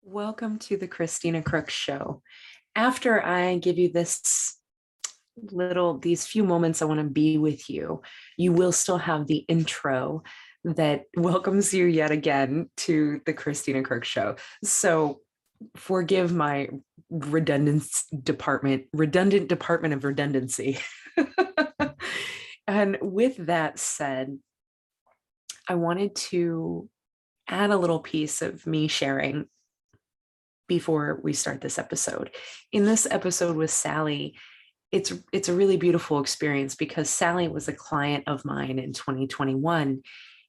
Welcome to the Christina Crook Show. After I give you these few moments I want to be with you, you will still have the intro that welcomes you yet again to the Christina Crook Show. So forgive my redundant department of redundancy. And with that said, I wanted to add a little piece of me sharing before we start this episode. In this episode with Sally, it's a really beautiful experience because Sally was a client of mine in 2021,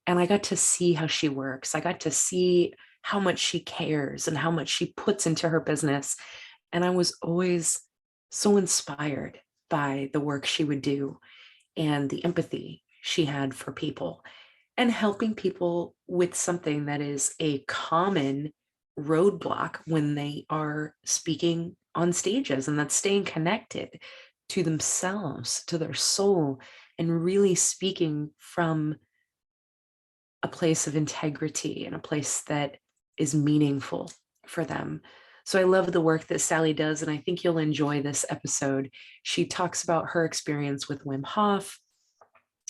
and I got to see how she works. I got to see how much she cares and how much she puts into her business. And I was always so inspired by the work she would do and the empathy she had for people and helping people with something that is a common roadblock when they are speaking on stages, and that's staying connected to themselves, to their soul, and really speaking from a place of integrity and a place that is meaningful for them. So I love the work that Sally does, and I think you'll enjoy this episode. She talks about her experience with Wim Hof,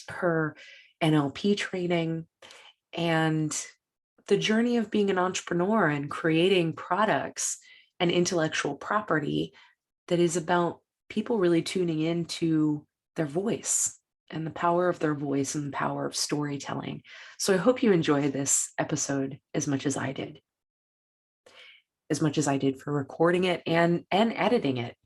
her NLP training, and the journey of being an entrepreneur and creating products and intellectual property that is about people really tuning into their voice and the power of their voice and the power of storytelling. So I hope you enjoy this episode as much as I did for recording it and editing it.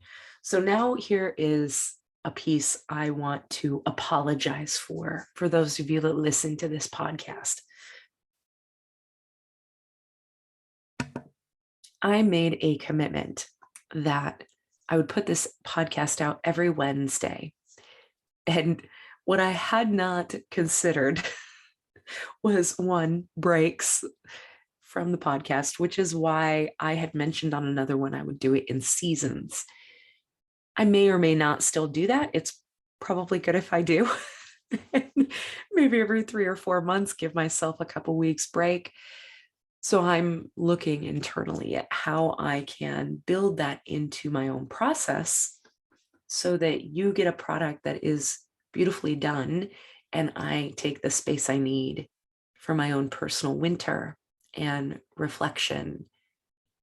So now here is a piece I want to apologize for those of you that listen to this podcast. I made a commitment that I would put this podcast out every Wednesday. And what I had not considered was breaks from the podcast, which is why I had mentioned on another one I would do it in seasons. I may or may not still do that. It's probably good if I do. Maybe every 3 or 4 months, give myself a couple weeks break. So I'm looking internally at how I can build that into my own process so that you get a product that is beautifully done and I take the space I need for my own personal winter and reflection,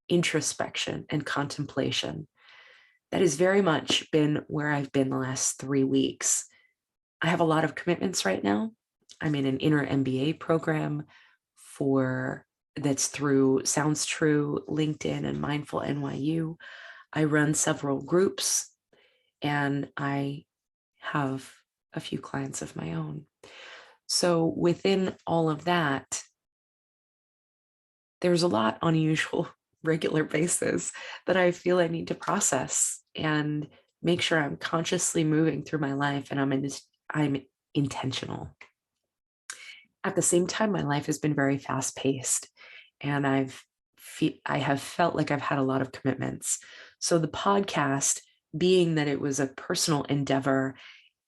introspection, and contemplation. That has very much been where I've been the last 3 weeks. I have a lot of commitments right now. I'm in an inner MBA program that's through Sounds True, LinkedIn, and Mindful NYU. I run several groups and I have a few clients of my own. So within all of that, there's a lot on a usual regular basis that I feel I need to process and make sure I'm consciously moving through my life and I'm intentional. At the same time, my life has been very fast-paced, and I have felt like I've had a lot of commitments. So the podcast, being that it was a personal endeavor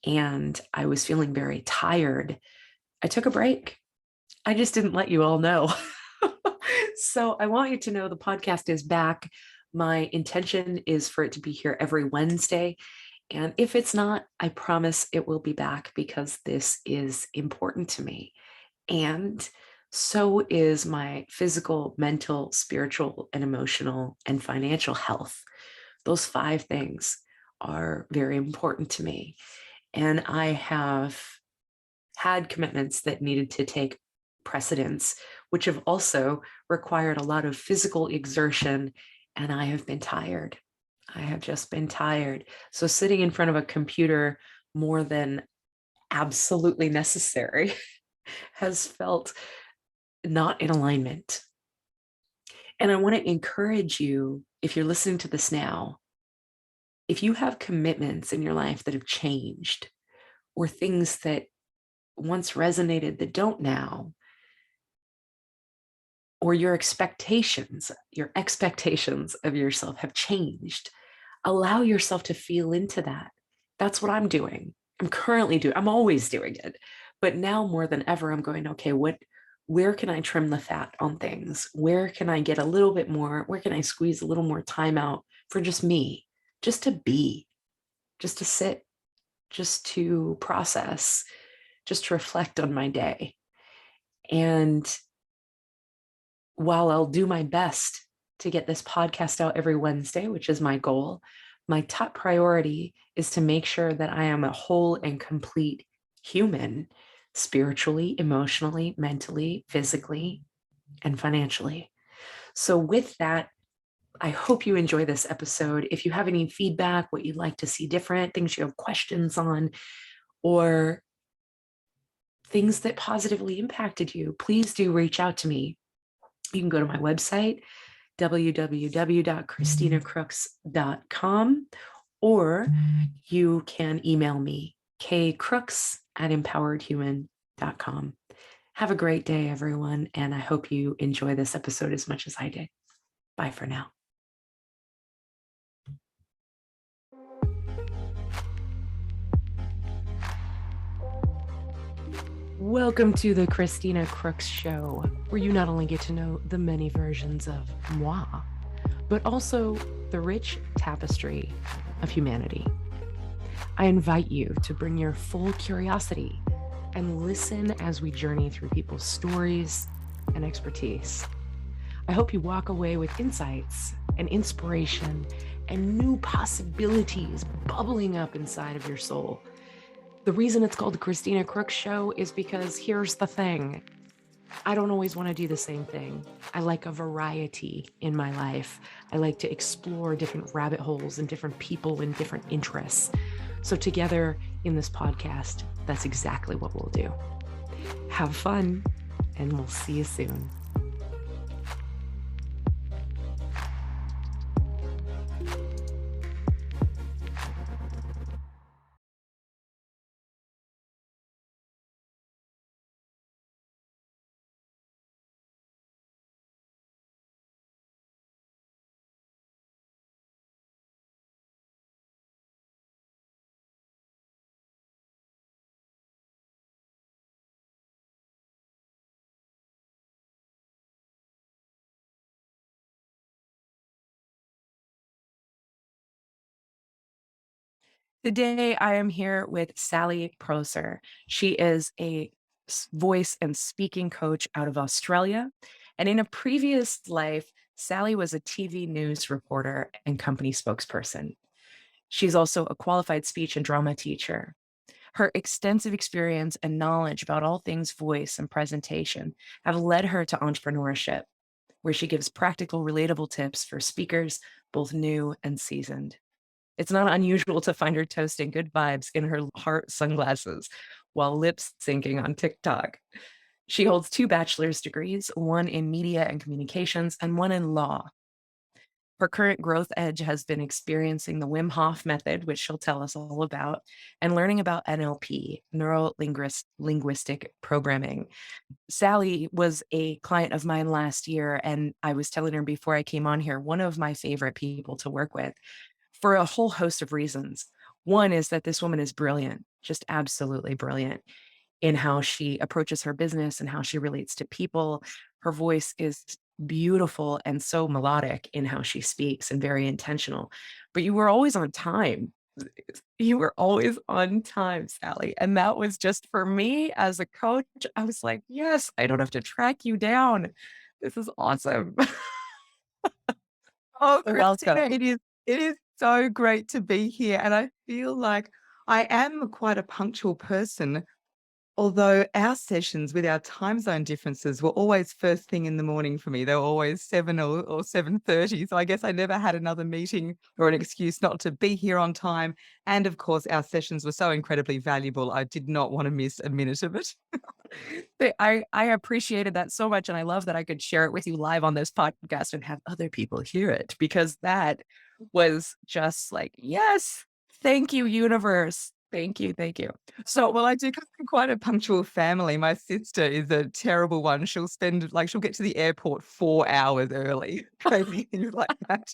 and I was feeling very tired, I took a break. I just didn't let you all know. So I want you to know the podcast is back. My intention is for it to be here every Wednesday. And if it's not, I promise it will be back because this is important to me. And so is my physical, mental, spiritual, and emotional and financial health. Those 5 things are very important to me. And I have had commitments that needed to take precedence, which have also required a lot of physical exertion. And I have been tired. I have just been tired. So sitting in front of a computer more than absolutely necessary has felt not in alignment. And I want to encourage you, if you're listening to this now, if you have commitments in your life that have changed or things that once resonated that don't now, or your expectations of yourself have changed, allow yourself to feel into that. That's what I'm doing. I'm always doing it. But now more than ever, I'm going, okay, what where can I trim the fat on things? Where can I get a little bit more? Where can I squeeze a little more time out for just me, just to be, just to sit, just to process, just to reflect on my day? And while I'll do my best to get this podcast out every Wednesday, which is my goal, my top priority is to make sure that I am a whole and complete human, spiritually, emotionally, mentally, physically, and financially. So, with that, I hope you enjoy this episode. If you have any feedback, what you'd like to see different, things you have questions on, or things that positively impacted you, please do reach out to me. You can go to my website, www.christinacrooks.com, or you can email me, kcrooks@empoweredhuman.com. Have a great day, everyone, and I hope you enjoy this episode as much as I did. Bye for now. Welcome to the Christina Crooks Show, where you not only get to know the many versions of moi, but also the rich tapestry of humanity. I invite you to bring your full curiosity and listen as we journey through people's stories and expertise. I hope you walk away with insights and inspiration and new possibilities bubbling up inside of your soul. The reason it's called the Christina Crooks Show is because here's the thing. I don't always want to do the same thing. I like a variety in my life. I like to explore different rabbit holes and different people and different interests. So together in this podcast, that's exactly what we'll do. Have fun, and we'll see you soon. Today, I am here with Sally Proser. She is a voice and speaking coach out of Australia. And in a previous life, Sally was a TV news reporter and company spokesperson. She's also a qualified speech and drama teacher. Her extensive experience and knowledge about all things voice and presentation have led her to entrepreneurship, where she gives practical, relatable tips for speakers, both new and seasoned. It's not unusual to find her toasting good vibes in her heart sunglasses while lip syncing on TikTok. She holds 2 bachelor's degrees, one in media and communications and one in law. Her current growth edge has been experiencing the Wim Hof Method, which she'll tell us all about, and learning about NLP, NeuroLinguistic Programming. Sally was a client of mine last year, and I was telling her before I came on here, one of my favorite people to work with for a whole host of reasons. One is that this woman is brilliant, just absolutely brilliant in how she approaches her business and how she relates to people. Her voice is beautiful and so melodic in how she speaks and very intentional. But you were always on time. You were always on time, Sally. And that was just for me as a coach. I was like, yes, I don't have to track you down. This is awesome. Oh, Welcome. Christina, it is so great to be here. And I feel like I am quite a punctual person, although our sessions with our time zone differences were always first thing in the morning for me. They were always 7 or 7:30. So I guess I never had another meeting or an excuse not to be here on time. And of course, our sessions were so incredibly valuable. I did not want to miss a minute of it. I appreciated that so much. And I love that I could share it with you live on this podcast and have other people hear it, because that was just like, yes, thank you, universe. Thank you. Thank you. So, well, I do come from quite a punctual family. My sister is a terrible one. She'll get to the airport 4 hours early. Crazy things like that.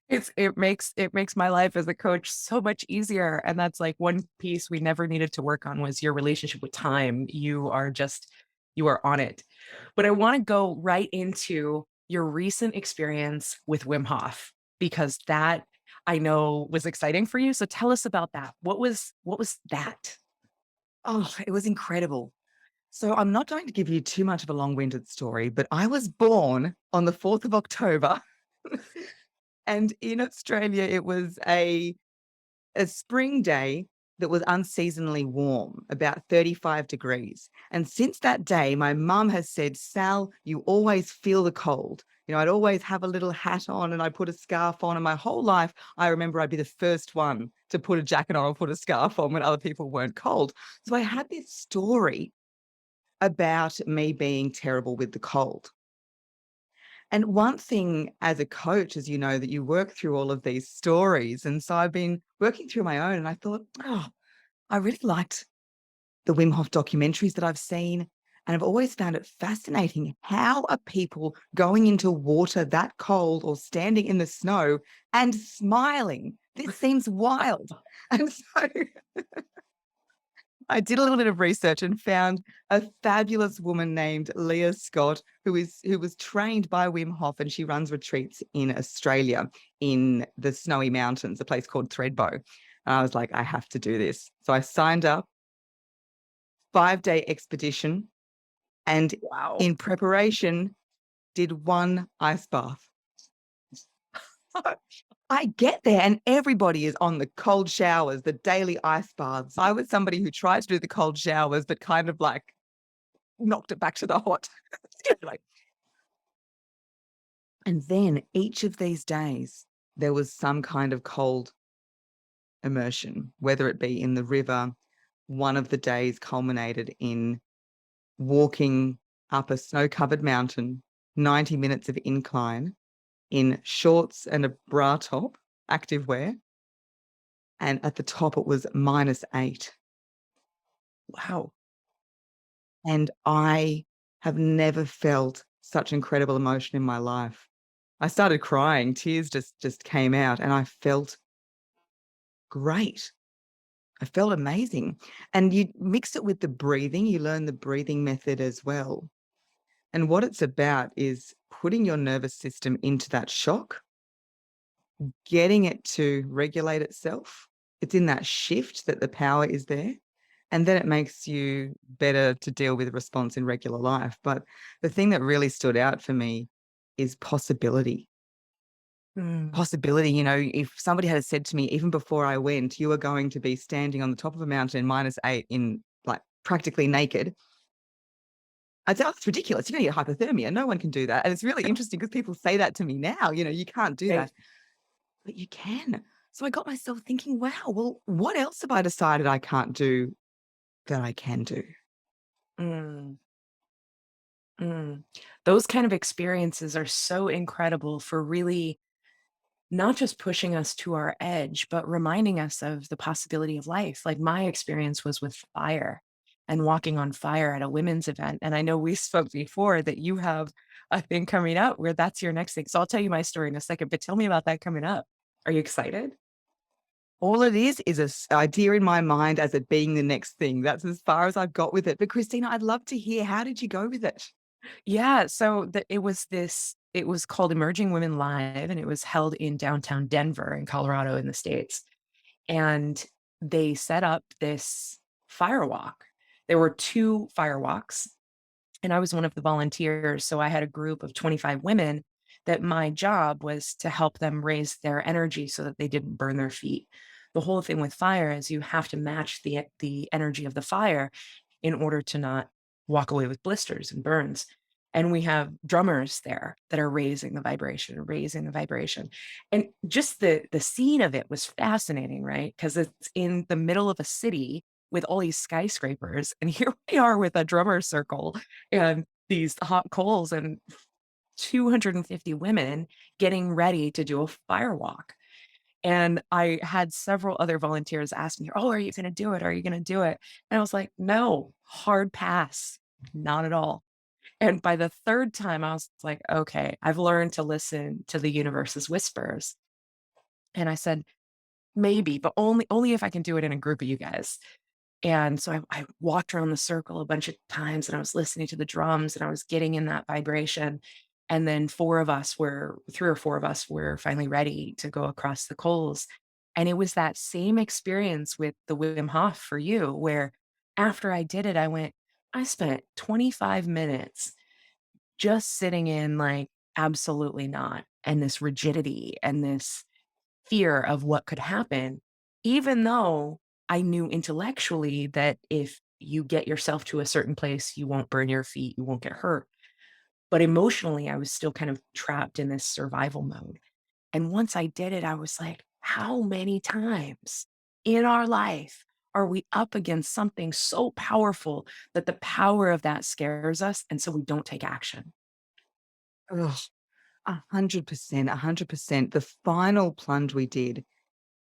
It makes my life as a coach so much easier. And that's like one piece we never needed to work on was your relationship with time. you are on it. But I want to go right into your recent experience with Wim Hof because that I know was exciting for you. So tell us about that. What was that? Oh, it was incredible. So I'm not going to give you too much of a long-winded story, but I was born on the 4th of October. And in Australia, it was a spring day that was unseasonably warm, about 35 degrees. And since that day, my mum has said, Sal, you always feel the cold. I'd always have a little hat on and I'd put a scarf on. And my whole life, I remember I'd be the first one to put a jacket on or put a scarf on when other people weren't cold. So I had this story about me being terrible with the cold. And one thing as a coach, as you know, that you work through all of these stories. And so I've been working through my own and I thought, oh, I really liked the Wim Hof documentaries that I've seen. And I've always found it fascinating. How are people going into water that cold or standing in the snow and smiling? This seems wild. And so I did a little bit of research and found a fabulous woman named Leah Scott, who was trained by Wim Hof, and she runs retreats in Australia in the snowy mountains, a place called Thredbo. And I was like, I have to do this. So I signed up, 5-day expedition, and Wow. in preparation, did one ice bath. I get there and everybody is on the cold showers, the daily ice baths. I was somebody who tried to do the cold showers, but kind of like knocked it back to the hot. Like, and then each of these days, there was some kind of cold immersion, whether it be in the river. One of the days culminated in walking up a snow-covered mountain, 90 minutes of incline in shorts and a bra top, active wear. And at the top, it was -8. Wow. And I have never felt such incredible emotion in my life. I started crying, tears just came out, and I felt great. I felt amazing. And you mix it with the breathing, you learn the breathing method as well. And what it's about is putting your nervous system into that shock, getting it to regulate itself. It's in that shift that the power is there. And then it makes you better to deal with response in regular life. But the thing that really stood out for me is possibility. Mm. Possibility, if somebody had said to me, even before I went, you are going to be standing on the top of a mountain in -8 in like practically naked. I'd say, oh, that's ridiculous. You're going to get hypothermia. No one can do that. And it's really interesting because people say that to me now, you can't do Right. that, but you can. So I got myself thinking, wow, well, what else have I decided I can't do that I can do? Mm. Mm. Those kind of experiences are so incredible for really not just pushing us to our edge, but reminding us of the possibility of life. Like my experience was with fire and walking on fire at a women's event. And I know we spoke before that you have a thing coming up where that's your next thing. So I'll tell you my story in a second, but tell me about that coming up. Are you excited? All it is idea in my mind as it being the next thing. That's as far as I've got with it. But Christina, I'd love to hear, how did you go with it? Yeah, so it was called Emerging Women Live, and it was held in downtown Denver in Colorado in the States. And they set up this fire walk. There were 2 fire walks, and I was one of the volunteers, so I had a group of 25 women that my job was to help them raise their energy so that they didn't burn their feet. The whole thing with fire is you have to match the energy of the fire in order to not walk away with blisters and burns. And we have drummers there that are raising the vibration, raising the vibration. And just the scene of it was fascinating, right? Because it's in the middle of a city with all these skyscrapers. And here we are with a drummer circle and these hot coals and 250 women getting ready to do a fire walk. And I had several other volunteers ask me, "Oh, are you gonna do it? Are you gonna do it?" And I was like, "No, hard pass, not at all." And by the 3rd time, I was like, "Okay, I've learned to listen to the universe's whispers." And I said, "Maybe, but only if I can do it in a group of you guys." And so I walked around the circle a bunch of times and I was listening to the drums and I was getting in that vibration. And then 3 or 4 of us were finally ready to go across the coals. And it was that same experience with the Wim Hof for you, where after I did it, I spent 25 minutes just sitting in like, absolutely not. And this rigidity and this fear of what could happen, even though I knew intellectually that if you get yourself to a certain place, you won't burn your feet, you won't get hurt. But emotionally, I was still kind of trapped in this survival mode. And once I did it, I was like, how many times in our life are we up against something so powerful that the power of that scares us? And so we don't take action. Ugh, 100%, 100%. The final plunge we did,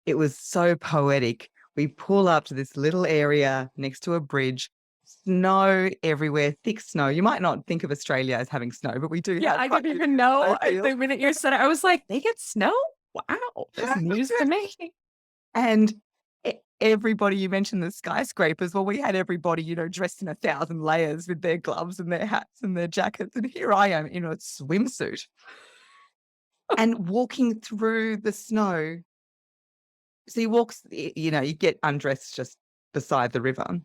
it was so poetic. We pull up to this little area next to a bridge, snow everywhere, thick snow. You might not think of Australia as having snow, but we do Yeah, have I quite didn't a bit even of know. snowfields. The minute you said it, I was like, they get snow? Wow, that's news to me. And everybody, you mentioned the skyscrapers. Well, we had everybody, dressed in 1,000 layers with their gloves and their hats and their jackets. And here I am in a swimsuit and walking through the snow. So you get undressed just beside the river,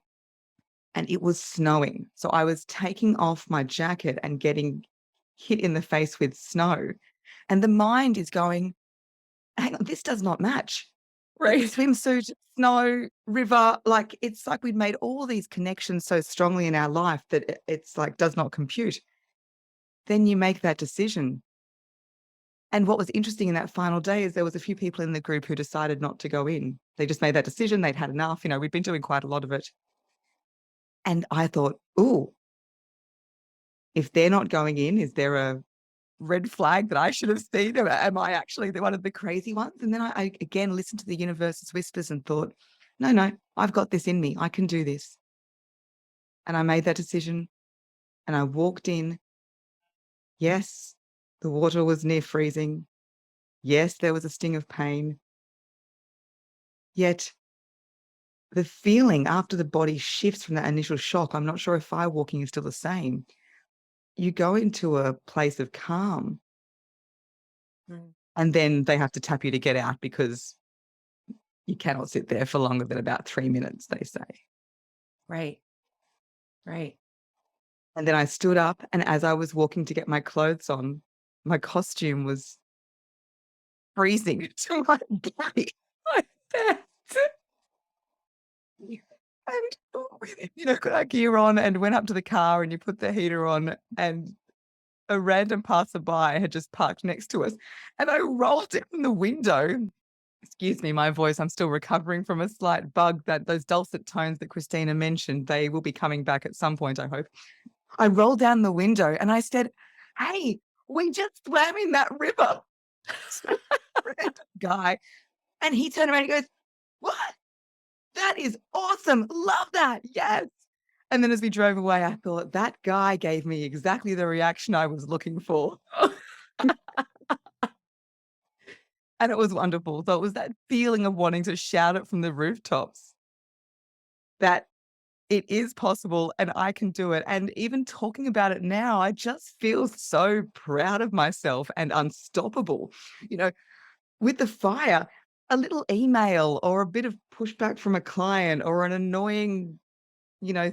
and it was snowing. So I was taking off my jacket and getting hit in the face with snow. And the mind is going, hang on, this does not match. Like the Right. swimsuit, snow, river, like it's like we'd made all these connections so strongly in our life that it's like does not compute. Then you make that decision. And what was interesting in that final day is there was a few people in the group who decided not to go in. They just made that decision. They'd had enough. We'd been doing quite a lot of it. And I thought, ooh, if they're not going in, is there a red flag that I should have seen? Or am I actually one of the crazy ones? And then I again listened to the universe's whispers and thought, no, I've got this in me. I can do this. And I made that decision and I walked in. Yes, the water was near freezing. Yes, there was a sting of pain. Yet the feeling after the body shifts from that initial shock, I'm not sure if fire walking is still the same. You go into a place of calm Mm. and then they have to tap you to get out because you cannot sit there for longer than about 3 minutes, they say. Right. Right. And then I stood up, and as I was walking to get my clothes on, my costume was freezing to my body. I bet. And got our gear on and went up to the car, and you put the heater on, and a random passerby had just parked next to us. And I rolled down the window. Excuse me, my voice. I'm still recovering from a slight bug. That those dulcet tones that Christina mentioned, they will be coming back at some point, I hope. I rolled down the window and I said, "Hey, we just swam in that river." Random guy. And he turned around and he goes, "What? That is awesome. Love that. Yes." And then as we drove away, I thought that guy gave me exactly the reaction I was looking for. And it was wonderful. So it was that feeling of wanting to shout it from the rooftops that it is possible and I can do it. And even talking about it now, I just feel so proud of myself and unstoppable. You know, with the fire, a little email or a bit of pushback from a client or an annoying,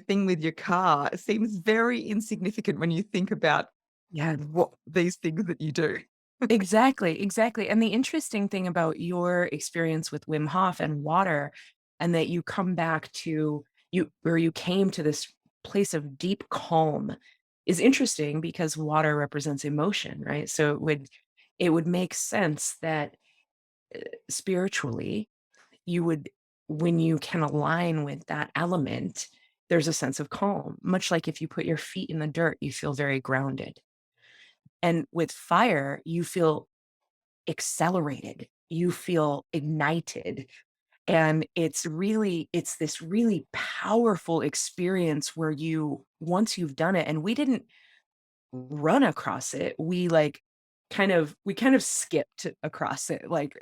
thing with your car seems very insignificant when you think about Yeah. what these things that you do. Exactly, exactly. And the interesting thing about your experience with Wim Hof and water, and that you come back to where you came to this place of deep calm is interesting because water represents emotion, right? So it would make sense that spiritually you would, when you can align with that element, there's a sense of calm. Much like if you put your feet in the dirt, you feel very grounded. And with fire, you feel accelerated, you feel ignited. And it's this really powerful experience where once you've done it, and we didn't run across it, we kind of skipped across it, like,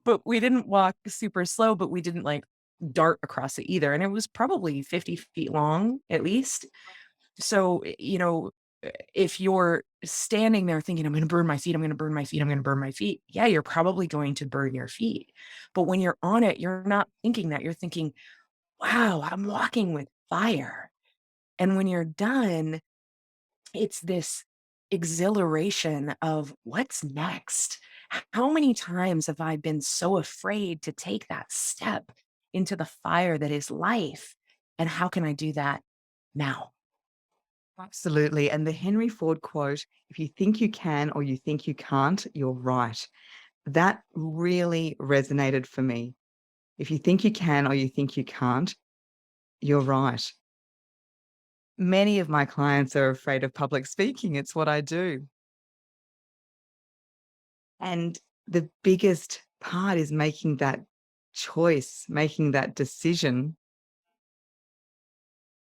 but we didn't walk super slow, but we didn't like dart across it either. And it was probably 50 feet long at least. So, if you're standing there thinking, I'm going to burn my feet, I'm going to burn my feet, I'm going to burn my feet. Yeah, you're probably going to burn your feet. But when you're on it, you're not thinking that. You're thinking, wow, I'm walking with fire. And when you're done, it's this exhilaration of what's next. How many times have I been so afraid to take that step into the fire that is life? And how can I do that now? Absolutely. And the Henry Ford quote, if you think you can or you think you can't, you're right. That really resonated for me. If you think you can or you think you can't, you're right. Many of my clients are afraid of public speaking. It's what I do. And the biggest part is making that choice, making that decision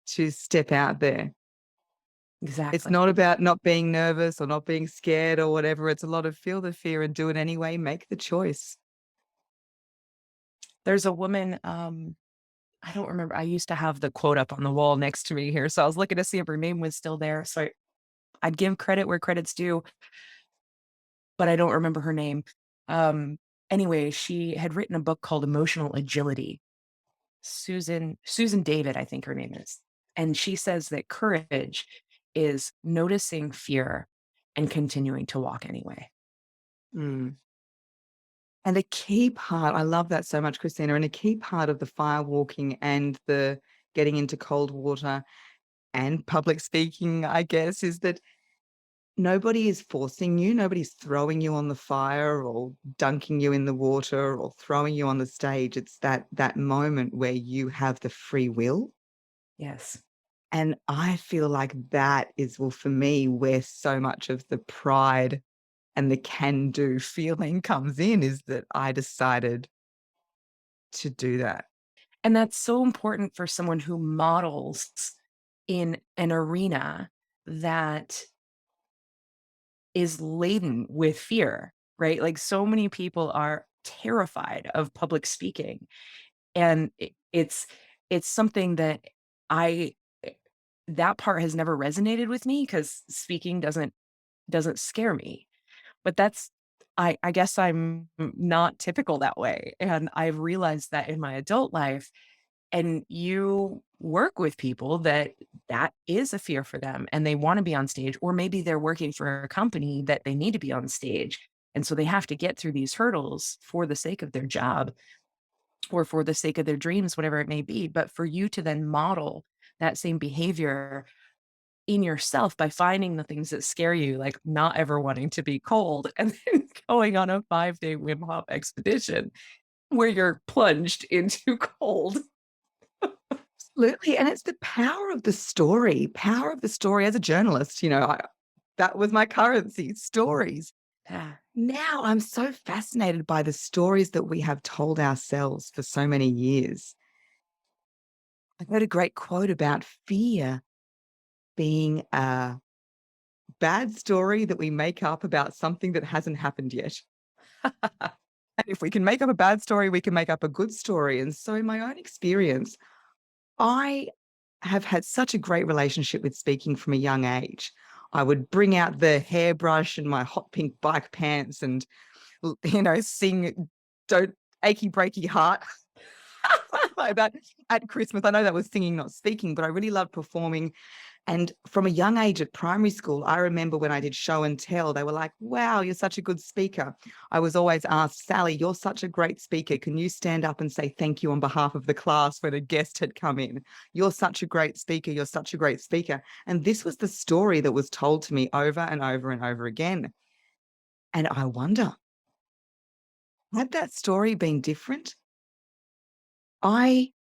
to step out there. It's Exactly. not about not being nervous or not being scared or whatever. It's a lot of feel the fear and do it anyway. Make the choice. There's a woman, I don't remember. I used to have the quote up on the wall next to me here. So I was looking to see if her name was still there. So I'd give credit where credit's due, but I don't remember her name. Um, anyway, she had written a book called Emotional Agility. Susan David, I think her name is. And she says that courage is noticing fear and continuing to walk anyway. Mm. And a key part, I love that so much, Christina, and a key part of the fire walking and the getting into cold water and public speaking, I guess, is that nobody is forcing you. Nobody's throwing you on the fire or dunking you in the water or throwing you on the stage. It's that moment where you have the free will. Yes. And I feel like that is, well, for me, where so much of the pride and the can-do feeling comes in, is that I decided to do that. And that's so important for someone who models in an arena that is laden with fear, right? Like so many people are terrified of public speaking. And it's something that I that part has never resonated with me because speaking doesn't scare me. But that's I guess I'm not typical that way. And I've realized that in my adult life, and you work with people that is a fear for them and they want to be on stage, or maybe they're working for a company that they need to be on stage. And so they have to get through these hurdles for the sake of their job or for the sake of their dreams, whatever it may be. But for you to then model that same behavior in yourself by finding the things that scare you, like not ever wanting to be cold, and then going on a 5-day Wim Hof expedition where you're plunged into cold. Absolutely, and it's the power of the story as a journalist, that was my currency, stories. Yeah. Now I'm so fascinated by the stories that we have told ourselves for so many years. I heard a great quote about fear being a bad story that we make up about something that hasn't happened yet. And if we can make up a bad story, we can make up a good story. And so in my own experience, I have had such a great relationship with speaking from a young age. I would bring out the hairbrush and my hot pink bike pants and, sing Don't Achy Breaky Heart like that at Christmas. I know that was singing, not speaking, but I really loved performing. And from a young age at primary school, I remember when I did show and tell, they were like, wow, you're such a good speaker. I was always asked, Sally, you're such a great speaker. Can you stand up and say thank you on behalf of the class when a guest had come in? You're such a great speaker. You're such a great speaker. And this was the story that was told to me over and over and over again. And I wonder, had that story been different, I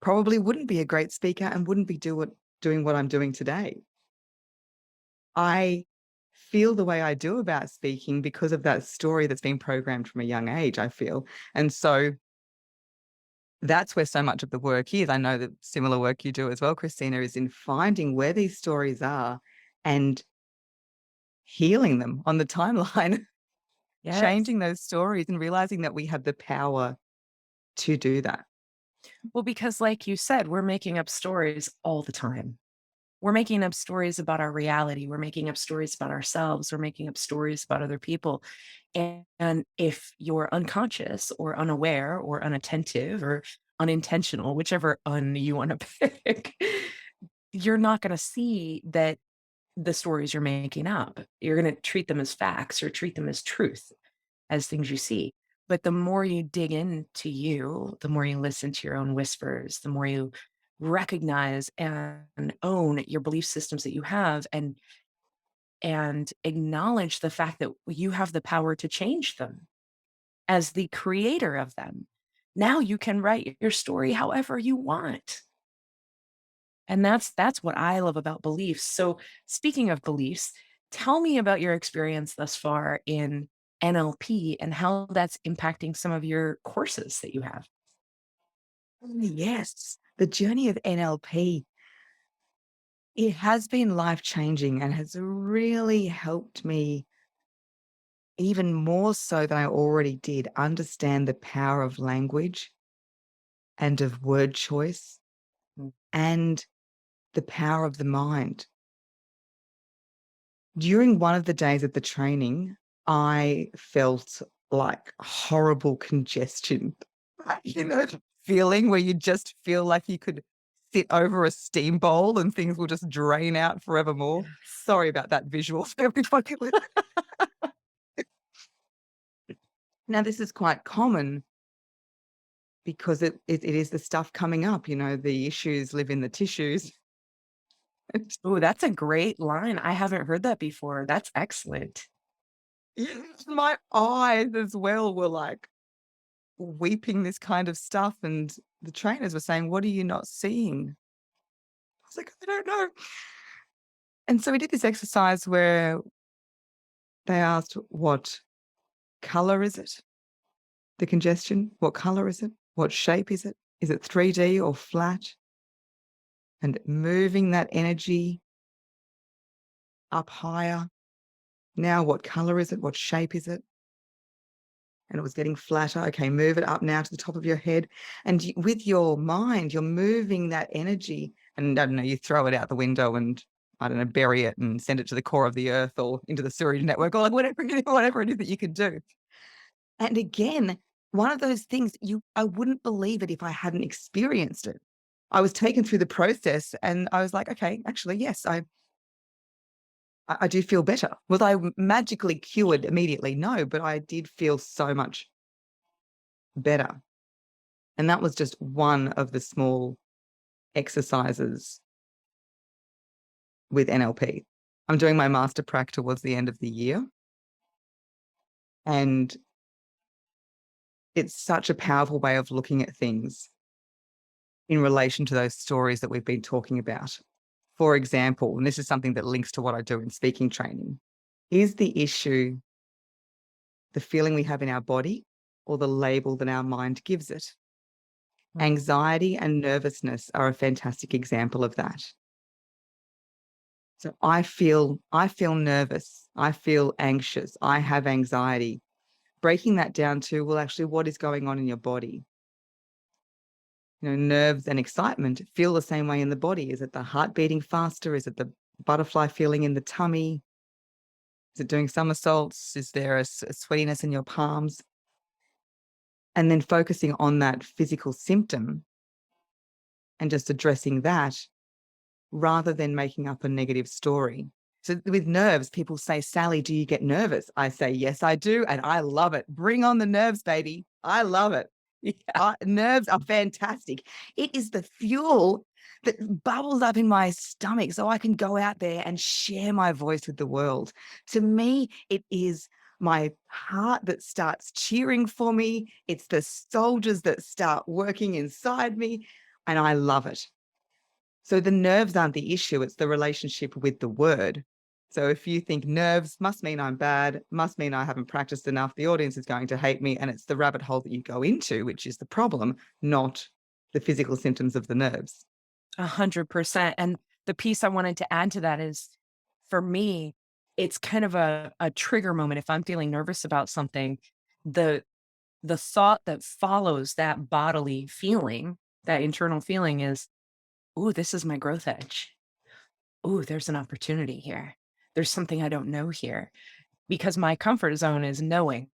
probably wouldn't be a great speaker and wouldn't be doing what I'm doing today. I feel the way I do about speaking because of that story that's been programmed from a young age, I feel. And so that's where so much of the work is. I know that similar work you do as well, Christina, is in finding where these stories are and healing them on the timeline, Yes. changing those stories and realizing that we have the power to do that. Well, because like you said, we're making up stories all the time. We're making up stories about our reality. We're making up stories about ourselves. We're making up stories about other people. And if you're unconscious or unaware or unattentive or unintentional, whichever un you want to pick, you're not going to see that the stories you're making up. You're going to treat them as facts or treat them as truth, as things you see. But the more you dig into you, the more you listen to your own whispers, the more you recognize and own your belief systems that you have and acknowledge the fact that you have the power to change them as the creator of them. Now you can write your story however you want. And that's what I love about beliefs. So speaking of beliefs, tell me about your experience thus far in NLP and how that's impacting some of your courses that you have. Yes, the journey of NLP, it has been life-changing and has really helped me even more so than I already did understand the power of language and of word choice Mm. and the power of the mind. During one of the days of the training, I felt like horrible congestion. The feeling where you just feel like you could sit over a steam bowl and things will just drain out forevermore. Sorry about that visual for everybody. Now, this is quite common because it is the stuff coming up, the issues live in the tissues. Oh, that's a great line. I haven't heard that before. That's excellent. Yes, my eyes as well were like weeping this kind of stuff, and the trainers were saying, "What are you not seeing?" I was like, "I don't know." And so we did this exercise where they asked, "What color is it? The congestion? What color is it? What shape is it? Is it 3D or flat?" And moving that energy up higher. Now, what color is it? What shape is it? And it was getting flatter. Okay, move it up now to the top of your head. And with your mind, you're moving that energy. And I don't know, you throw it out the window and, I don't know, bury it and send it to the core of the earth or into the sewerage network or like whatever it is that you could do. And again, one of those things I wouldn't believe it if I hadn't experienced it. I was taken through the process and I was like, okay, actually, yes, I do feel better. Was I magically cured immediately? No, but I did feel so much better. And that was just one of the small exercises with NLP. I'm doing my master prac towards the end of the year. And it's such a powerful way of looking at things in relation to those stories that we've been talking about. For example, and this is something that links to what I do in speaking training, is the issue the feeling we have in our body or the label that our mind gives it? Anxiety and nervousness are a fantastic example of that. So I feel nervous, I feel anxious, I have anxiety. Breaking that down to, well, actually, what is going on in your body? Nerves and excitement feel the same way in the body. Is it the heart beating faster? Is it the butterfly feeling in the tummy? Is it doing somersaults? Is there a sweatiness in your palms? And then focusing on that physical symptom and just addressing that rather than making up a negative story. So with nerves, people say, "Sally, do you get nervous?" I say, "Yes, I do. And I love it. Bring on the nerves, baby. I love it." Yeah. Nerves are fantastic. It is the fuel that bubbles up in my stomach so I can go out there and share my voice with the world. To me, it is my heart that starts cheering for me. It's the soldiers that start working inside me, and I love it. So the nerves aren't the issue, it's the relationship with the word. So if you think nerves must mean I'm bad, must mean I haven't practiced enough, the audience is going to hate me, and it's the rabbit hole that you go into, which is the problem, not the physical symptoms of the nerves. 100%. And the piece I wanted to add to that is for me, it's kind of a trigger moment. If I'm feeling nervous about something, the the thought that follows that bodily feeling That internal feeling is, ooh, this is my growth edge. Ooh, there's an opportunity here. There's something I don't know here. Because my comfort zone is knowing,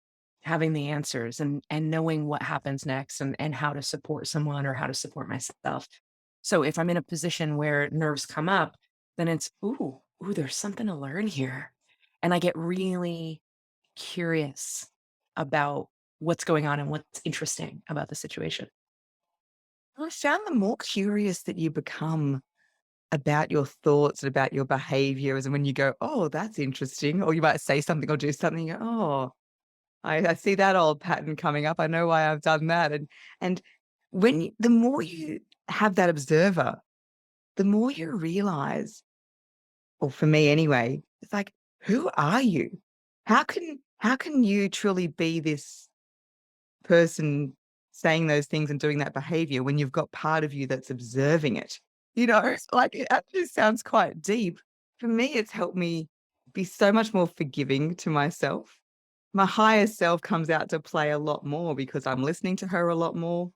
having the answers and knowing what happens next and how to support someone or how to support myself. So if I'm in a position where nerves come up, then it's, ooh, there's something to learn here. And I get really curious about what's going on and what's interesting about the situation. I found the more curious that you become about your thoughts and about your behaviors, and when you go, "Oh, that's interesting," or you might say something or do something, you go, "Oh, I see that old pattern coming up. I know why I've done that." And the more you have that observer, the more you realize, or for me anyway, it's like, who are you? How can you truly be this person saying those things and doing that behavior when you've got part of you that's observing it? It's like, it actually sounds quite deep. For me, it's helped me be so much more forgiving to myself. My higher self comes out to play a lot more because I'm listening to her a lot more.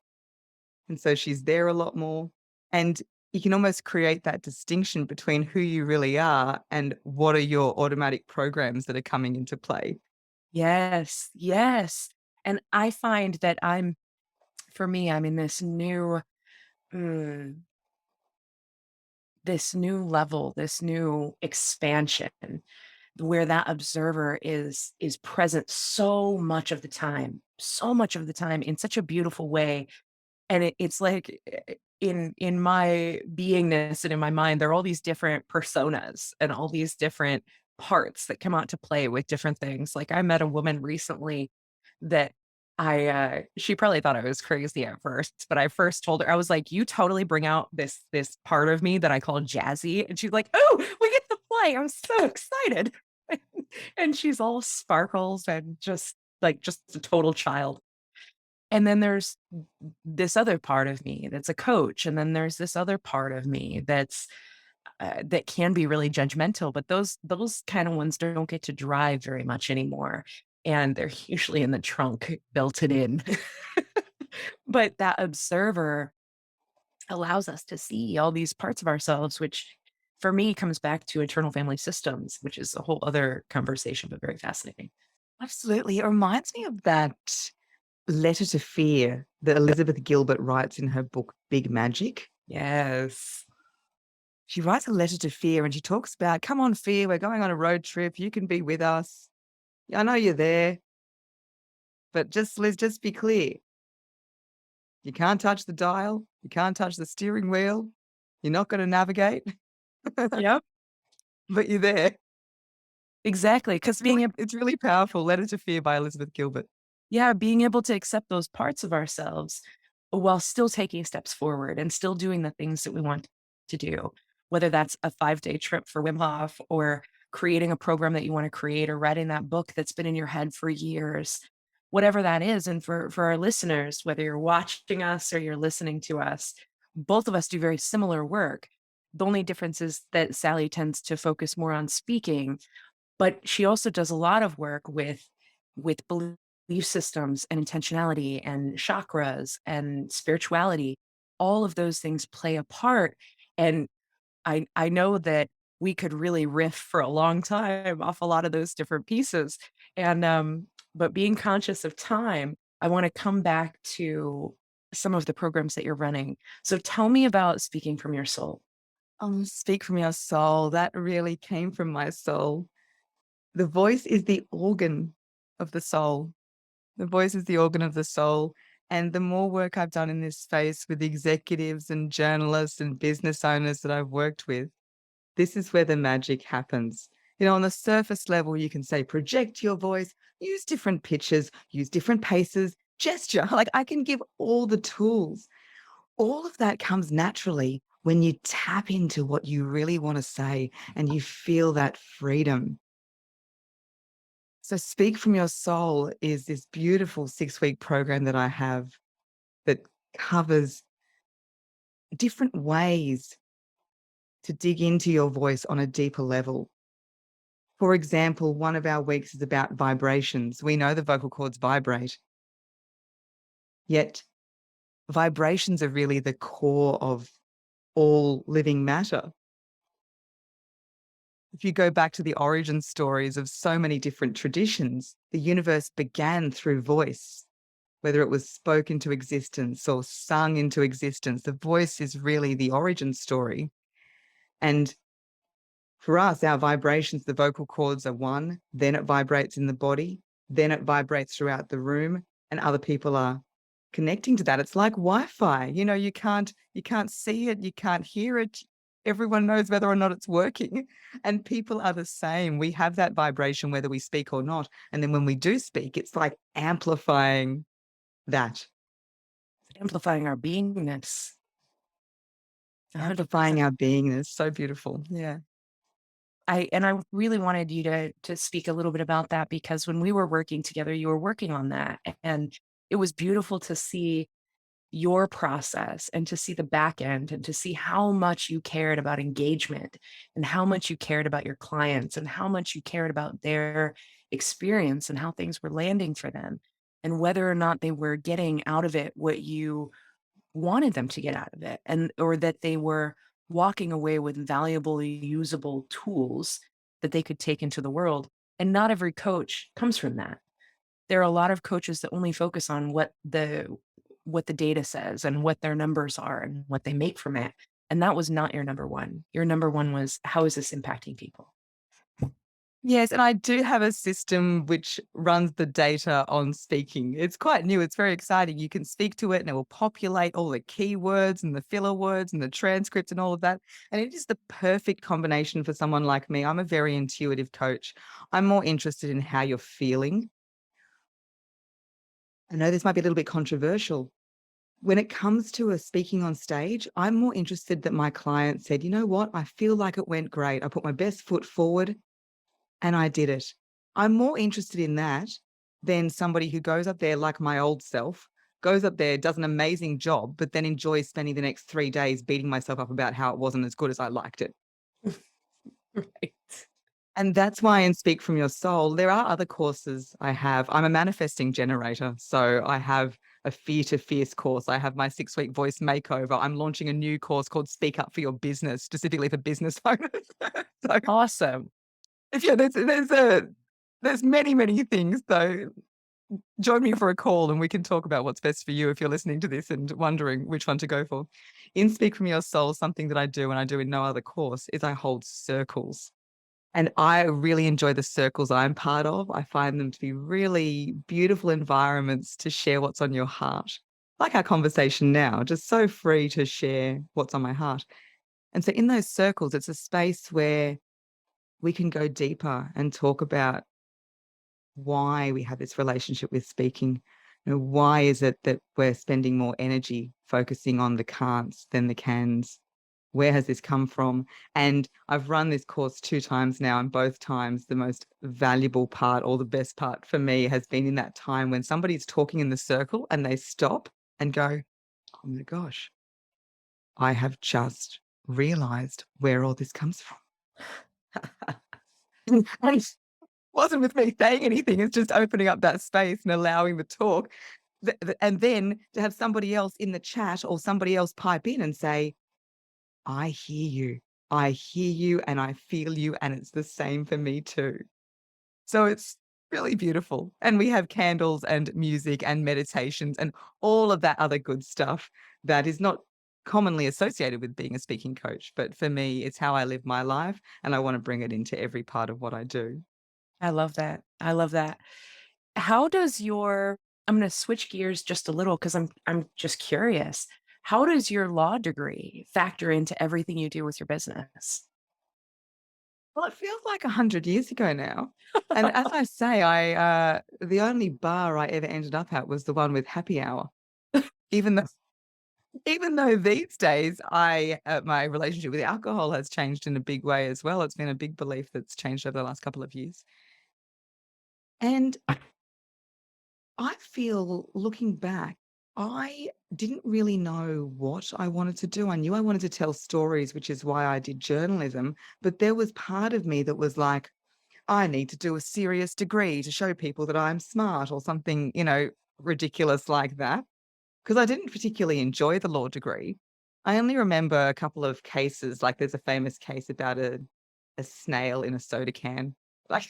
And so she's there a lot more. And you can almost create that distinction between who you really are and what are your automatic programs that are coming into play. Yes, yes. And I find that for me, I'm in mm, this new level, this new expansion where that observer is present so much of the time in such a beautiful way. And it's like in my beingness and in my mind, there are all these different personas and all these different parts that come out to play with different things. Like I met a woman recently that she probably thought I was crazy at first, but I first told her, I was like, you totally bring out this part of me that I call jazzy. And she's like, oh, we get to play. I'm so excited. And she's all sparkles and just a total child. And then there's this other part of me that's a coach, and then there's this other part of me that can be really judgmental, but those kind of ones don't get to drive very much anymore, and they're usually in the trunk, belted in. But that observer allows us to see all these parts of ourselves, which for me comes back to internal family systems, which is a whole other conversation, but very fascinating. Absolutely. It reminds me of that letter to fear that Elizabeth Gilbert writes in her book, Big Magic. Yes. She writes a letter to fear and she talks about, come on, fear, we're going on a road trip. You can be with us. I know you're there, but let's just be clear. You can't touch the dial. You can't touch the steering wheel. You're not going to navigate, Yep. but you're there. Exactly. Because being It's really powerful. Letter to Fear by Elizabeth Gilbert. Yeah, being able to accept those parts of ourselves while still taking steps forward and still doing the things that we want to do, whether that's a 5-day trip for Wim Hof or creating a program that you want to create or writing that book that's been in your head for years, whatever that is. And for our listeners, whether you're watching us or you're listening to us, both of us do very similar work. The only difference is that Sally tends to focus more on speaking, but she also does a lot of work with belief systems and intentionality and chakras and spirituality. All of those things play a part. And I know that we could really riff for a long time off a lot of those different pieces. And but being conscious of time, I want to come back to some of the programs that you're running. So tell me about speaking from your soul. Speak from your soul. That really came from my soul. The voice is the organ of the soul. The voice is the organ of the soul. And the more work I've done in this space with executives and journalists and business owners that I've worked with, this is where the magic happens. On the surface level, you can say, project your voice, use different pitches, use different paces, gesture. Like I can give all the tools. All of that comes naturally when you tap into what you really want to say and you feel that freedom. So Speak from Your Soul is this beautiful 6-week program that I have that covers different ways to dig into your voice on a deeper level. For example, one of our weeks is about vibrations. We know the vocal cords vibrate, yet vibrations are really the core of all living matter. If you go back to the origin stories of so many different traditions, the universe began through voice, whether it was spoken into existence or sung into existence. The voice is really the origin story. And for us, our vibrations, the vocal cords are one, then it vibrates in the body, then it vibrates throughout the room, and other people are connecting to that. It's like Wi-Fi. You can't see it, you can't hear it. Everyone knows whether or not it's working. And people are the same. We have that vibration whether we speak or not. And then when we do speak, it's like amplifying that, Amplifying our beingness. 100%. amplifying our beingness. So beautiful. Yeah. I really wanted you to speak a little bit about that, because when we were working together, you were working on that. And it was beautiful to see your process and to see the back end and to see how much you cared about engagement and how much you cared about your clients and how much you cared about their experience and how things were landing for them and whether or not they were getting out of it what you wanted them to get out of it, and or that they were walking away with valuable usable tools that they could take into the world. And not every coach comes from that. There are a lot of coaches that only focus on what the data says and what their numbers are and what they make from it. And that was not your number one. Your number one was, how is this impacting people? Yes, and I do have a system which runs the data on speaking. It's quite new. It's very exciting. You can speak to it and it will populate all the keywords and the filler words and the transcript and all of that. And it is the perfect combination for someone like me. I'm a very intuitive coach. I'm more interested in how you're feeling. I know this might be a little bit controversial. When it comes to a speaking on stage, I'm more interested that my client said, you know what, I feel like it went great. I put my best foot forward and I did it. I'm more interested in that than somebody who goes up there like my old self, goes up there, does an amazing job, but then enjoys spending the next 3 days beating myself up about how it wasn't as good as I liked it. Right. And that's why in Speak From Your Soul, there are other courses I have. I'm a manifesting generator. So I have a Fear to Fierce course. I have my 6-week voice makeover. I'm launching a new course called Speak Up for Your Business, specifically for business owners. So Awesome. there's many things. So join me for a call and we can talk about what's best for you if you're listening to this and wondering which one to go for. In Speak From Your Soul, something that I do and I do in no other course is I hold circles. And I really enjoy the circles I'm part of. I find them to be really beautiful environments to share what's on your heart. Like our conversation now, just so free to share what's on my heart. And so in those circles, it's a space where we can go deeper and talk about why we have this relationship with speaking. Why is it that we're spending more energy focusing on the can'ts than the cans? Where has this come from? And I've run this course 2 times now, and both times the most valuable part or the best part for me has been in that time when somebody's talking in the circle and they stop and go, oh my gosh, I have just realized where all this comes from. And it wasn't with me saying anything, it's just opening up that space and allowing the talk. And then to have somebody else in the chat or somebody else pipe in and say, I hear you. I hear you and I feel you, and it's the same for me too. So it's really beautiful. And we have candles and music and meditations and all of that other good stuff that is not commonly associated with being a speaking coach. But for me, it's how I live my life, and I want to bring it into every part of what I do. I love that. I love that. How does your I'm going to switch gears just a little because I'm just curious. How does your law degree factor into everything you do with your business? Well, it feels like 100 years ago now. And as I say, the only bar I ever ended up at was the one with happy hour. Even though these days my relationship with alcohol has changed in a big way as well. It's been a big belief that's changed over the last couple of years. And I feel, looking back, I didn't really know what I wanted to do. I knew I wanted to tell stories, which is why I did journalism. But there was part of me that was like, I need to do a serious degree to show people that I'm smart or something, ridiculous like that. because I didn't particularly enjoy the law degree. I only remember a couple of cases, like there's a famous case about a snail in a soda can. Like,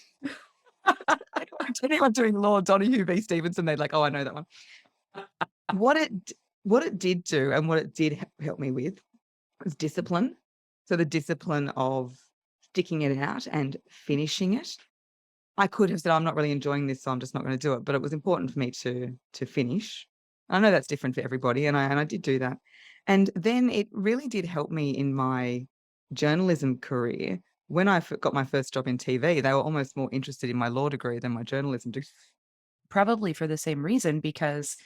anyone doing law, Donahue v. Stevenson, they're like, oh, I know that one. What it did do and what it did help me with was discipline. So the discipline of sticking it out and finishing it. I could have said, I'm not really enjoying this, so I'm just not going to do it. But it was important for me to finish. I know that's different for everybody, and I did do that. And then it really did help me in my journalism career. When I got my first job in TV, they were almost more interested in my law degree than my journalism degree. Probably for the same reason, because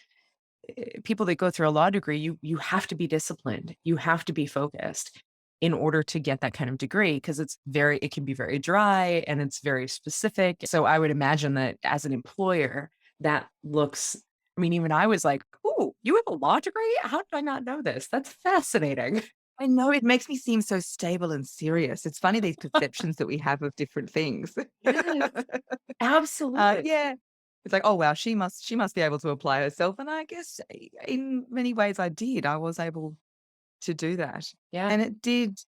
people that go through a law degree, you have to be disciplined. You have to be focused in order to get that kind of degree, because it can be very dry and it's very specific. So I would imagine that as an employer, that looks, I mean, even I was like, "Ooh, you have a law degree? How did I not know this? That's fascinating." I know it makes me seem so stable and serious. It's funny, these perceptions that we have of different things. Yes, absolutely. Yeah. It's like, oh wow, she must be able to apply herself. And I guess in many ways I did. I was able to do that. Yeah. And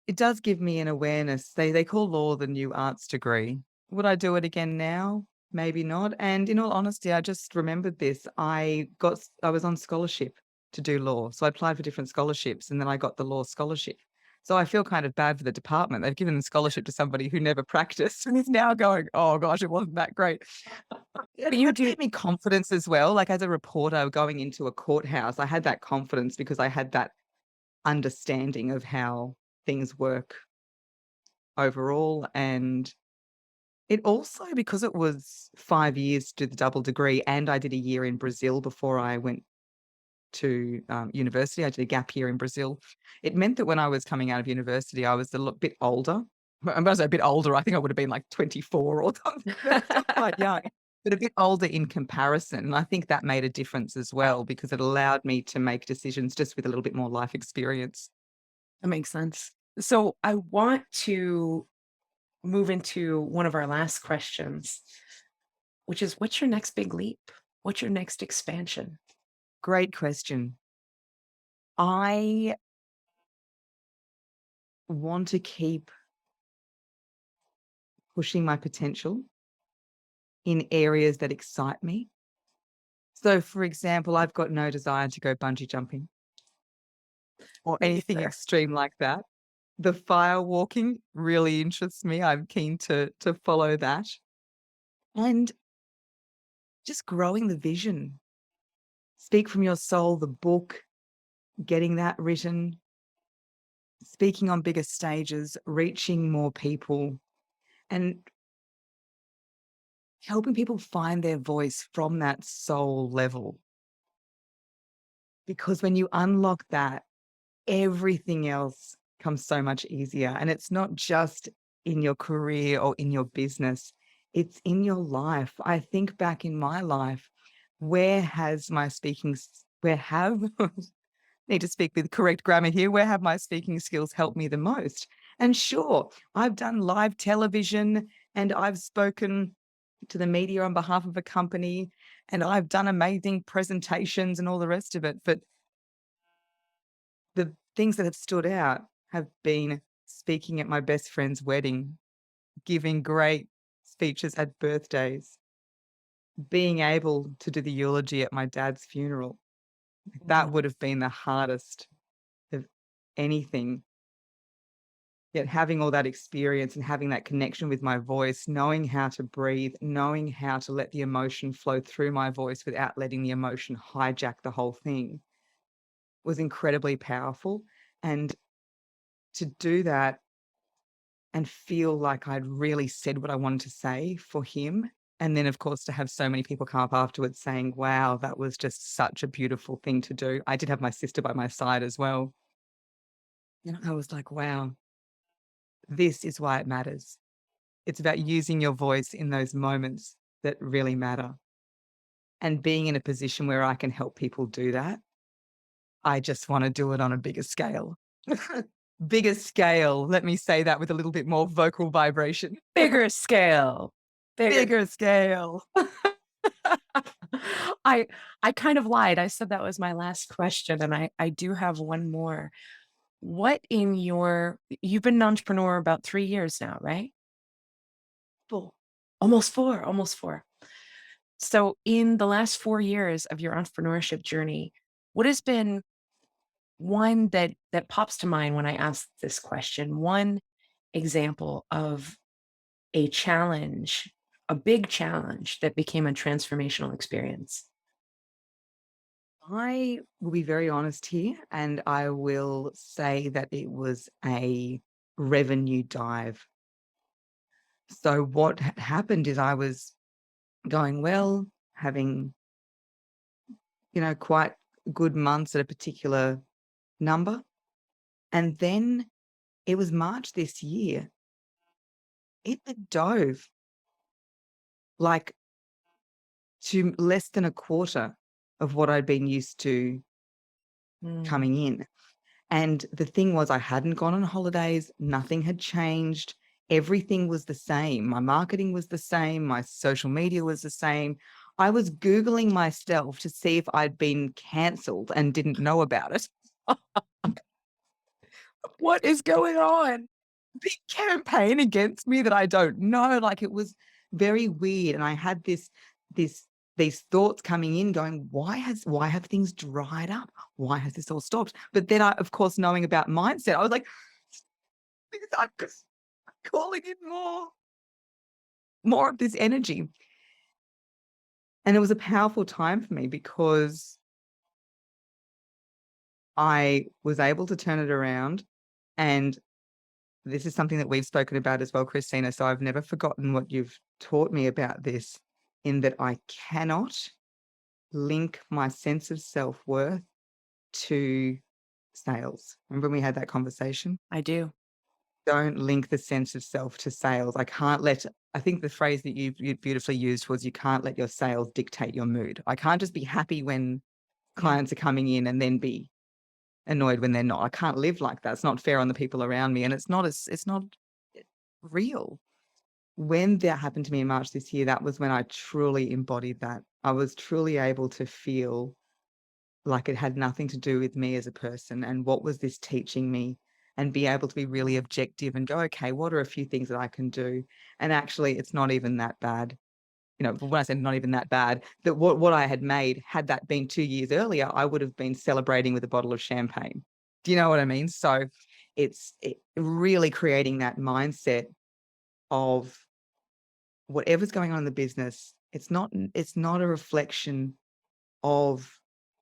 it does give me an awareness. They call law the new arts degree. Would I do it again now? Maybe not. And in all honesty, I just remembered this. I was on scholarship to do law. So I applied for different scholarships and then I got the law scholarship. So I feel kind of bad for the department. They've given the scholarship to somebody who never practiced and is now going, oh gosh, it wasn't that great. But you It do, gave me confidence as well. Like as a reporter going into a courthouse, I had that confidence because I had that understanding of how things work overall. And it also, because it was 5 years to do the double degree, and I did a year in Brazil before I went to university. I did a gap year in Brazil. It meant that when I was coming out of university, I was a bit older. When I say a bit older, I think I would have been like 24 or something. Still quite young, but a bit older in comparison. And I think that made a difference as well because it allowed me to make decisions just with a little bit more life experience. that makes sense. So I want to move into one of our last questions, which is, what's your next big leap? What's your next expansion? Great question. I want to keep pushing my potential in areas that excite me. So, for example, I've got no desire to go bungee jumping or Me anything either. extreme like that. The fire walking really interests me. I'm keen to follow that. And just growing the vision. Speak from Your Soul, the book, getting that written, speaking on bigger stages, reaching more people, and helping people find their voice from that soul level. Because when you unlock that, everything else comes so much easier. And it's not just in your career or in your business, it's in your life. I think back in my life, where have need to speak with correct grammar here, where have my speaking skills helped me the most? And sure, I've done live television and I've spoken to the media on behalf of a company and I've done amazing presentations and all the rest of it. But the things that have stood out have been speaking at my best friend's wedding, giving great speeches at birthdays, being able to do the eulogy at my dad's funeral. That would have been the hardest of anything. Yet having all that experience and having that connection with my voice, knowing how to breathe, knowing how to let the emotion flow through my voice without letting the emotion hijack the whole thing was incredibly powerful. And to do that and feel like I'd really said what I wanted to say for him. And then, of course, to have so many people come up afterwards saying, wow, that was just such a beautiful thing to do. I did have my sister by my side as well. And I was like, wow, this is why it matters. It's about using your voice in those moments that really matter. And being in a position where I can help people do that, I just want to do it on a bigger scale. Bigger scale. Let me say that with a little bit more vocal vibration. Bigger scale. Bigger scale. I I kind of lied. I said that was my last question, and I do have one more. What in your you've been an entrepreneur about 3 years now, right? Full. Almost 4, almost 4. So in the last 4 years of your entrepreneurship journey, what has been one that pops to mind when I ask this question? One example of a challenge, a big challenge that became a transformational experience? I will be very honest here, and I will say that it was a revenue dive. So what had happened is I was going well, having, quite good months at a particular number. And then it was March this year. It had dove like to less than a quarter of what I'd been used to Mm, coming in. And the thing was, I hadn't gone on holidays, nothing had changed. Everything was the same. My marketing was the same. My social media was the same. I was Googling myself to see if I'd been cancelled and didn't know about it. what is going on? Big campaign against me that I don't know. Like, it was very weird. And I had this these thoughts coming in going, why have things dried up? Why has this all stopped? But then I, of course, knowing about mindset, I was like, I'm just calling in more of this energy. And it was a powerful time for me because I was able to turn it around. And this is something that we've spoken about as well, Christina. So I've never forgotten what you've taught me about this, in that I cannot link my sense of self-worth to sales. Remember when we had that conversation? I do. Don't link the sense of self to sales. I think the phrase that you beautifully used was, you can't let your sales dictate your mood. I can't just be happy when Yeah. clients are coming in and then be annoyed when they're not. I can't live like that. It's not fair on the people around me, and it's not real. When that happened to me in March this year, that was when I truly embodied that. I was truly able to feel like it had nothing to do with me as a person, and what was this teaching me, and be able to be really objective and go, okay, what are a few things that I can do? And actually, it's not even that bad. When I said not even that bad, that what I had made, had that been 2 years earlier, I would have been celebrating with a bottle of champagne. Do you know what I mean? So it's really creating that mindset of whatever's going on in the business, it's not a reflection of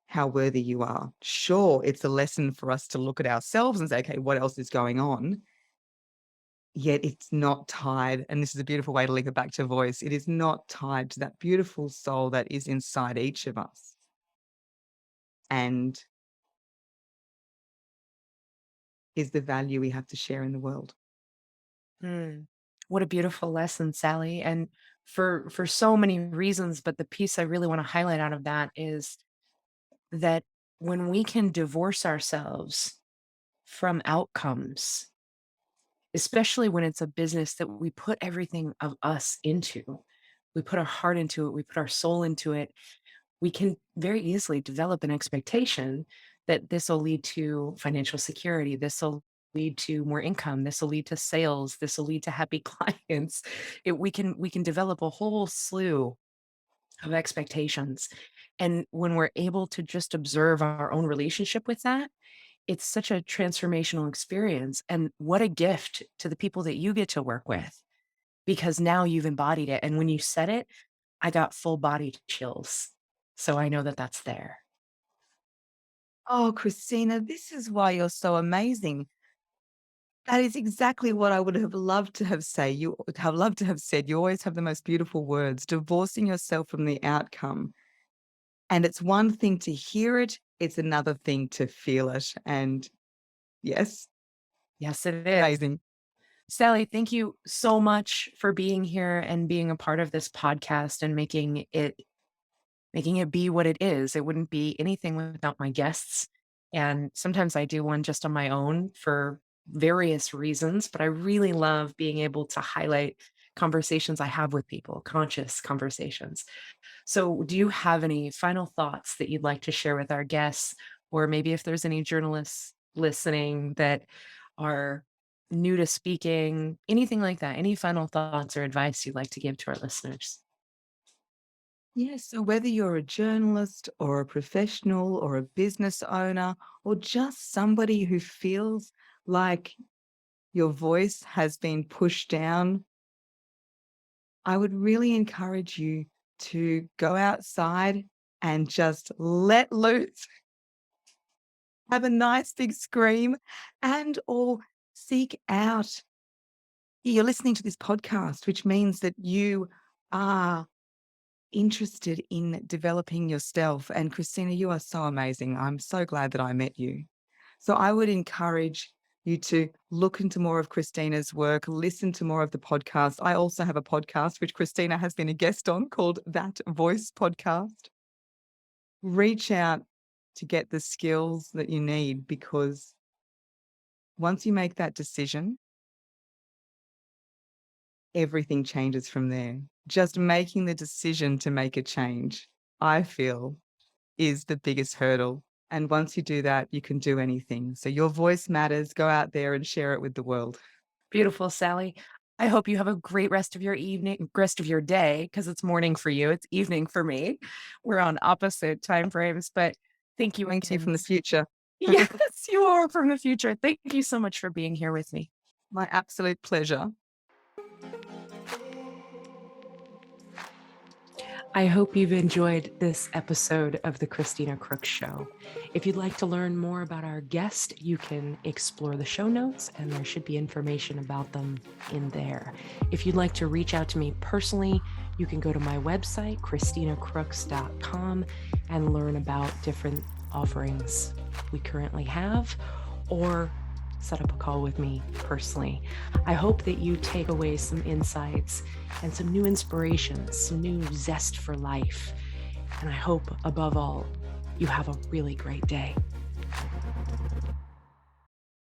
how worthy you are. Sure, it's a lesson for us to look at ourselves and say, okay, what else is going on? Yet it's not tied, and this is a beautiful way to link it back to voice. It is not tied to that beautiful soul that is inside each of us, and is the value we have to share in the world. Mm. What a beautiful lesson, Sally. And for so many reasons, but the piece I really want to highlight out of that is that when we can divorce ourselves from outcomes, especially when it's a business that we put everything of us into, we put our heart into it, we put our soul into it, we can very easily develop an expectation that this will lead to financial security. This will lead to more income. This will lead to sales. This will lead to happy clients. We can develop a whole slew of expectations. And when we're able to just observe our own relationship with that, it's such a transformational experience. And what a gift to the people that you get to work with, because now you've embodied it. And when you said it, I got full body chills. So I know that that's there. Oh, Christina, this is why you're so amazing. That is exactly what I would have loved to have say. You would have loved to have said. You always have the most beautiful words, divorcing yourself from the outcome. And it's one thing to hear it, it's another thing to feel it. And yes, Yes, it is. amazing. Sally, thank you so much for being here and being a part of this podcast and making it be what it is. It wouldn't be anything without my guests. And sometimes I do one just on my own for various reasons, but I really love being able to highlight conversations I have with people, conscious conversations. So, do you have any final thoughts that you'd like to share with our guests? Or maybe if there's any journalists listening that are new to speaking, anything like that, any final thoughts or advice you'd like to give to our listeners? Yes, so whether you're a journalist or a professional or a business owner or just somebody who feels like your voice has been pushed down, I would really encourage you to go outside and just let loose, have a nice big scream, and or seek out. You're listening to this podcast, which means that you are interested in developing yourself. And Christina, you are so amazing. I'm so glad that I met you. So I would encourage you to look into more of Christina's work, listen to more of the podcast. I also have a podcast, which Christina has been a guest on, called That Voice Podcast. Reach out to get the skills that you need, because once you make that decision, everything changes from there. Just making the decision to make a change, I feel, is the biggest hurdle. And once you do that, you can do anything. So your voice matters. Go out there and share it with the world. Beautiful, Sally. I hope you have a great rest of your day, because it's morning for you. It's evening for me. We're on opposite time frames, but thank you Thank you again. from the future. Yes, you are from the future. Thank you so much for being here with me. My absolute pleasure. I hope you've enjoyed this episode of the Christina Crooks Show. If you'd like to learn more about our guest, you can explore the show notes, and there should be information about them in there. If you'd like to reach out to me personally, you can go to my website, ChristinaCrooks.com, and learn about different offerings we currently have, or set up a call with me personally. I hope that you take away some insights and some new inspirations, some new zest for life. And I hope, above all, you have a really great day.